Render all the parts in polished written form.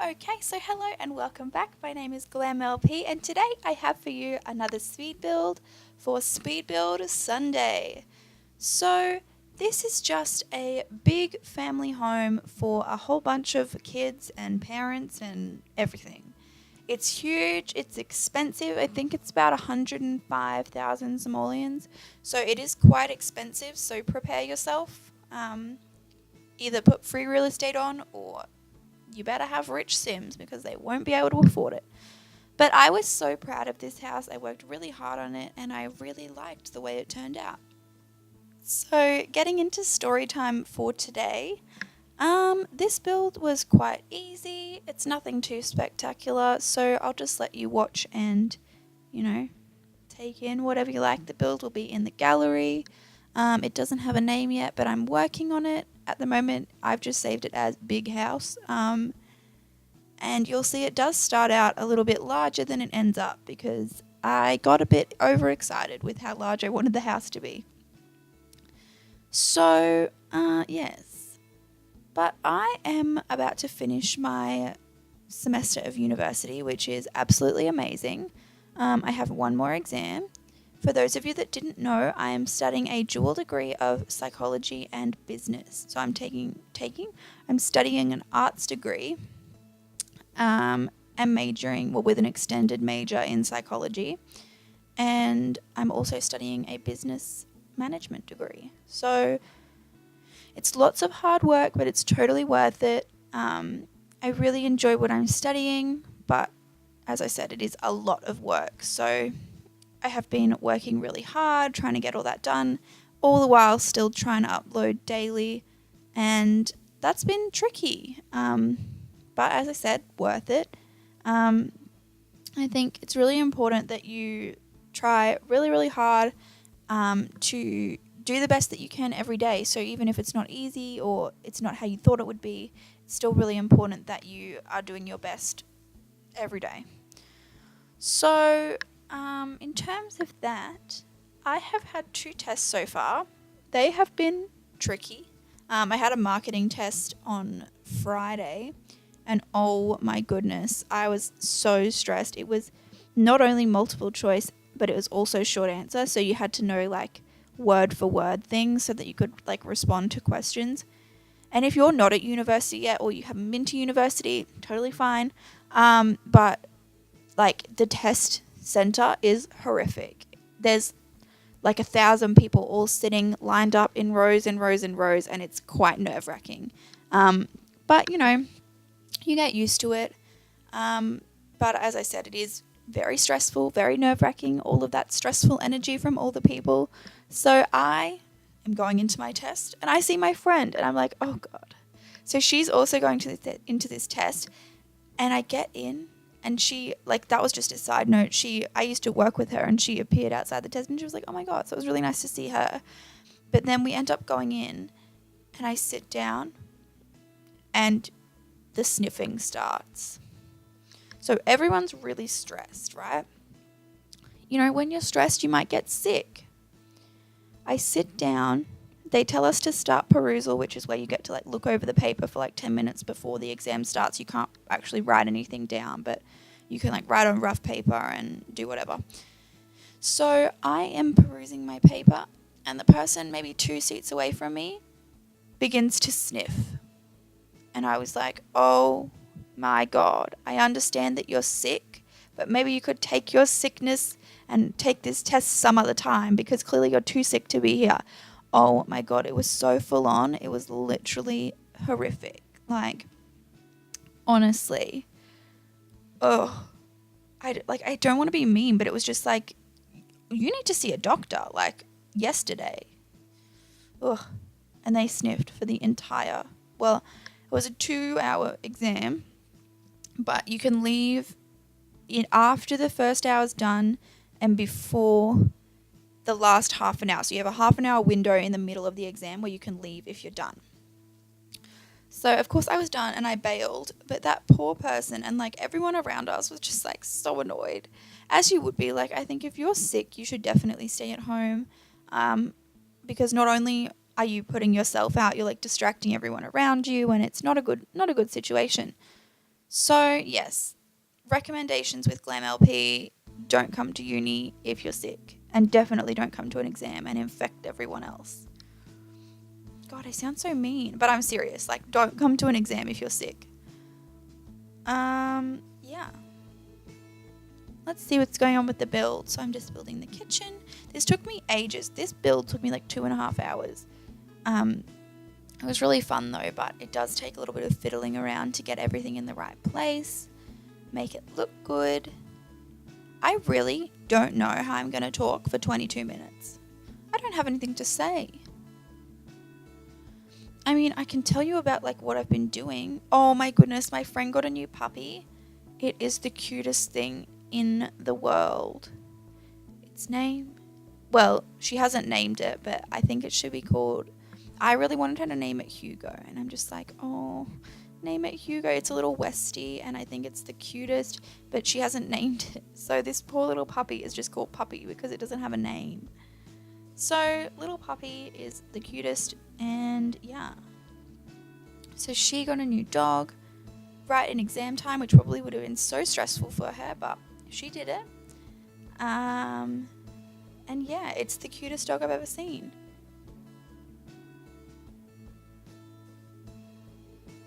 Okay, so hello and welcome back. My name is GlamLP and today I have for you another speed build for Speed Build Sunday. So this is just a big family home for a whole bunch of kids and parents and everything. It's huge, it's expensive. I think it's about 105,000 simoleons. So it is quite expensive, so prepare yourself. Either put free real estate on or you better have rich Sims because they won't be able to afford it. But I was so proud of this house. I worked really hard on it and I really liked the way it turned out. So getting into story time for today, this build was quite easy. It's nothing too spectacular, so I'll just let you watch and, take in whatever you like. The build will be in the gallery. It doesn't have a name yet, but I'm working on it. At the moment, I've just saved it as Big House. And you'll see it does start out a little bit larger than it ends up because I got a bit overexcited with how large I wanted the house to be. So, yes. But I am about to finish my semester of university, which is absolutely amazing. I have one more exam. For those of you that didn't know, I am studying a dual degree of psychology and business. So I'm studying an arts degree, and majoring, with an extended major in psychology. And I'm also studying a business management degree. So it's lots of hard work, but it's totally worth it. I really enjoy what I'm studying, but as I said, it is a lot of work. So I have been working really hard, trying to get all that done, all the while still trying to upload daily, and that's been tricky. But as I said, worth it. I think it's really important that you try really, really hard to do the best that you can every day. So even if it's not easy or it's not how you thought it would be, it's still really important that you are doing your best every day. So in terms of that, I have had 2 tests so far. They have been tricky. I had a marketing test on Friday, and oh my goodness, I was so stressed. It was not only multiple choice, but it was also short answer. So you had to know word for word things so that you could respond to questions. And if you're not at university yet or you haven't been to university, totally fine. But the test center is horrific. There's 1,000 people all sitting lined up in rows and rows and rows, and it's quite nerve-wracking. But you get used to it. But as I said, it is very stressful, very nerve-wracking, all of that stressful energy from all the people. So I am going into my test and I see my friend and I'm like, oh God. So she's also going into this test, and I get in. And she, that was just a side note. I used to work with her and she appeared outside the test and she was like, oh my God. So it was really nice to see her. But then we end up going in and I sit down and the sniffing starts. So everyone's really stressed, right? When you're stressed, you might get sick. I sit down. They tell us to start perusal, which is where you get to look over the paper for 10 minutes before the exam starts. You can't actually write anything down, but you can write on rough paper and do whatever. So I am perusing my paper and the person maybe 2 seats away from me begins to sniff. And I was like, oh my God, I understand that you're sick, but maybe you could take your sickness and take this test some other time because clearly you're too sick to be here. Oh my God, it was so full on. It was literally horrific. Honestly. Oh, I don't want to be mean, but it was just you need to see a doctor, yesterday. Ugh. And they sniffed for the entire, it was a 2-hour exam, but you can leave after the first hour's done and before the last half an hour. So you have a half an hour window in the middle of the exam where you can leave if you're done. So of course I was done and I bailed, but that poor person and everyone around us was just so annoyed, as you would be. I think if you're sick, you should definitely stay at home, because not only are you putting yourself out, you're distracting everyone around you, and it's not a good situation. So, yes, recommendations with GlamLP: don't come to uni if you're sick, and definitely don't come to an exam and infect everyone else. God, I sound so mean, but I'm serious. Like, don't come to an exam if you're sick. Yeah. Let's see what's going on with the build. So I'm just building the kitchen. This took me ages. This build took me like 2.5 hours. It was really fun though, but it does take a little bit of fiddling around to get everything in the right place, make it look good. I really don't know how I'm going to talk for 22 minutes. I don't have anything to say. I mean, I can tell you about like what I've been doing. Oh my goodness, my friend got a new puppy. It is the cutest thing in the world. Its name? Well, she hasn't named it, but I think it should be called... I really wanted her to name it Hugo, and I'm just like, oh, name it Hugo. It's a little Westie, and I think it's the cutest, but she hasn't named it. So this poor little puppy is just called Puppy because it doesn't have a name. So little puppy is the cutest, and yeah. So she got a new dog right in exam time, which probably would have been so stressful for her, but she did it. And yeah, it's the cutest dog I've ever seen.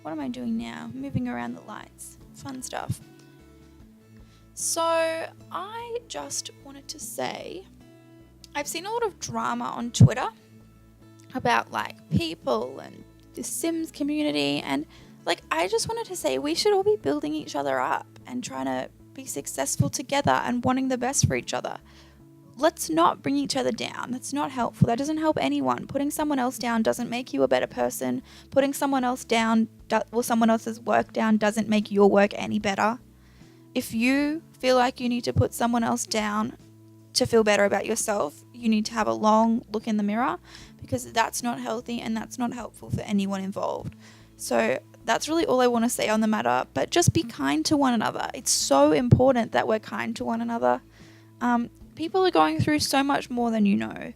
What am I doing now? Moving around the lights. Fun stuff. So I just wanted to say, I've seen a lot of drama on Twitter about like people and the Sims community, and like I just wanted to say we should all be building each other up and trying to be successful together and wanting the best for each other. Let's not bring each other down. That's not helpful. That doesn't help anyone. Putting someone else down doesn't make you a better person. Putting someone else down, someone else's work down doesn't make your work any better. If you feel like you need to put someone else down to feel better about yourself, you need to have a long look in the mirror, because that's not healthy and that's not helpful for anyone involved. So that's really all I want to say on the matter, but just be kind to one another. It's so important that we're kind to one another. People are going through so much more than you know.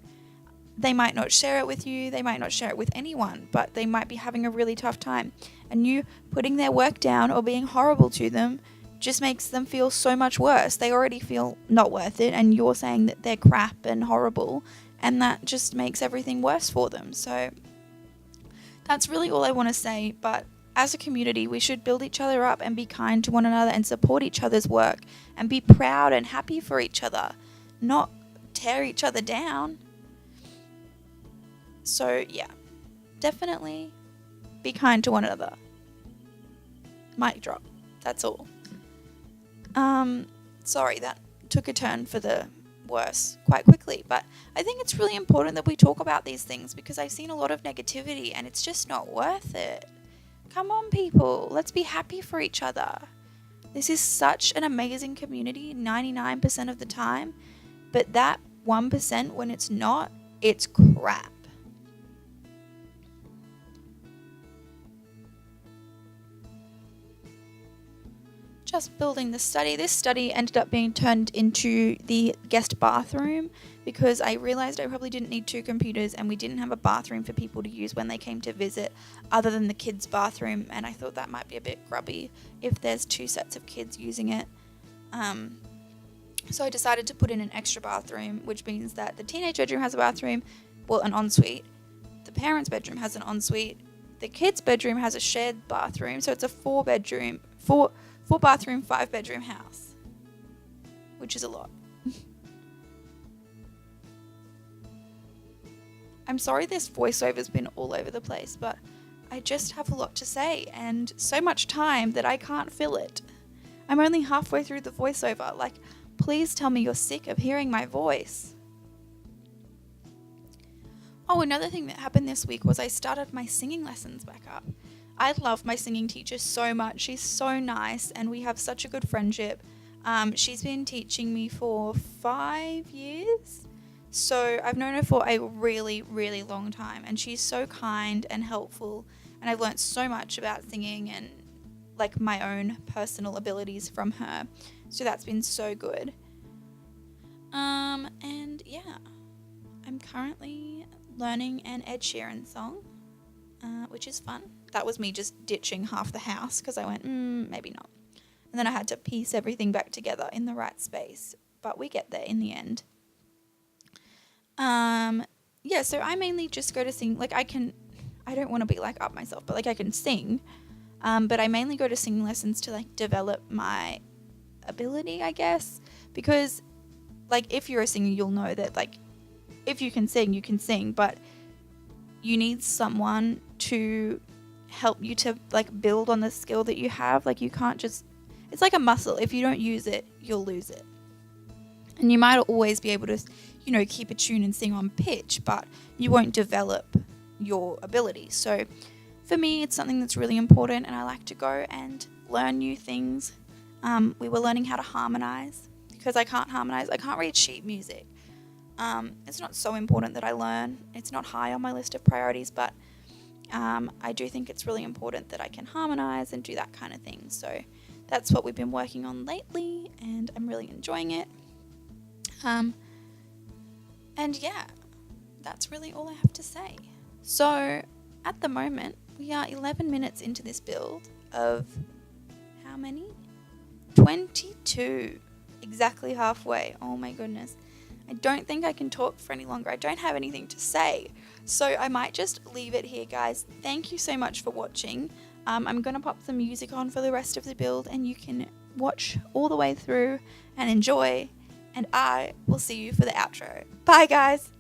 They might not share it with you, they might not share it with anyone, but they might be having a really tough time. And you putting their work down or being horrible to them just makes them feel so much worse. They already feel not worth it, and you're saying that they're crap and horrible, and that just makes everything worse for them. So that's really all I want to say. But as a community, we should build each other up and be kind to one another and support each other's work and be proud and happy for each other, not tear each other down. So yeah, definitely be kind to one another. Mic drop. That's all. Sorry, that took a turn for the worse quite quickly, but I think it's really important that we talk about these things, because I've seen a lot of negativity and it's just not worth it. Come on, people, let's be happy for each other. This is such an amazing community 99% of the time, but that 1% when it's not, it's crap. Just building the study. This study ended up being turned into the guest bathroom because I realized I probably didn't need 2 computers, and we didn't have a bathroom for people to use when they came to visit other than the kids' bathroom, and I thought that might be a bit grubby if there's 2 sets of kids using it. So I decided to put in an extra bathroom, which means that the teenage bedroom has a bathroom, well, an ensuite. The parents' bedroom has an ensuite. The kids' bedroom has a shared bathroom, so it's a 4 bathroom, 5 bedroom house, which is a lot. I'm sorry this voiceover's been all over the place, but I just have a lot to say and so much time that I can't fill it. I'm only halfway through the voiceover. Like, please tell me you're sick of hearing my voice. Oh, another thing that happened this week was I started my singing lessons back up. I love my singing teacher so much. She's so nice and we have such a good friendship. She's been teaching me for 5 years. So I've known her for a really, really long time, and she's so kind and helpful, and I've learnt so much about singing and like my own personal abilities from her. So that's been so good. And yeah, I'm currently learning an Ed Sheeran song, which is fun. That was me just ditching half the house because I went, maybe not. And then I had to piece everything back together in the right space. But we get there in the end. Yeah, so I mainly just go to sing. Like I don't want to be like up myself, but like I can sing. But I mainly go to singing lessons to like develop my ability, I guess. Because like if you're a singer, you'll know that like if you can sing, you can sing. But you need someone to help you to like build on the skill that you have. Like you can't just, it's like a muscle. If you don't use it, you'll lose it. And you might always be able to, keep a tune and sing on pitch, but you won't develop your ability. So for me, it's something that's really important, and I like to go and learn new things. We were learning how to harmonize because I can't harmonize. I can't read sheet music. It's not so important that I learn. It's not high on my list of priorities, but I do think it's really important that I can harmonize and do that kind of thing. So that's what we've been working on lately, and I'm really enjoying it. And yeah, that's really all I have to say. So at the moment, we are 11 minutes into this build of how many? 22. Exactly halfway. Oh my goodness. I don't think I can talk for any longer. I don't have anything to say. So I might just leave it here, guys. Thank you so much for watching. I'm going to pop some music on for the rest of the build, and you can watch all the way through and enjoy. And I will see you for the outro. Bye, guys.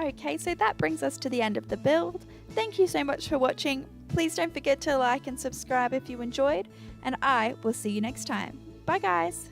Okay, so that brings us to the end of the build. Thank you so much for watching. Please don't forget to like and subscribe if you enjoyed, and I will see you next time. Bye guys!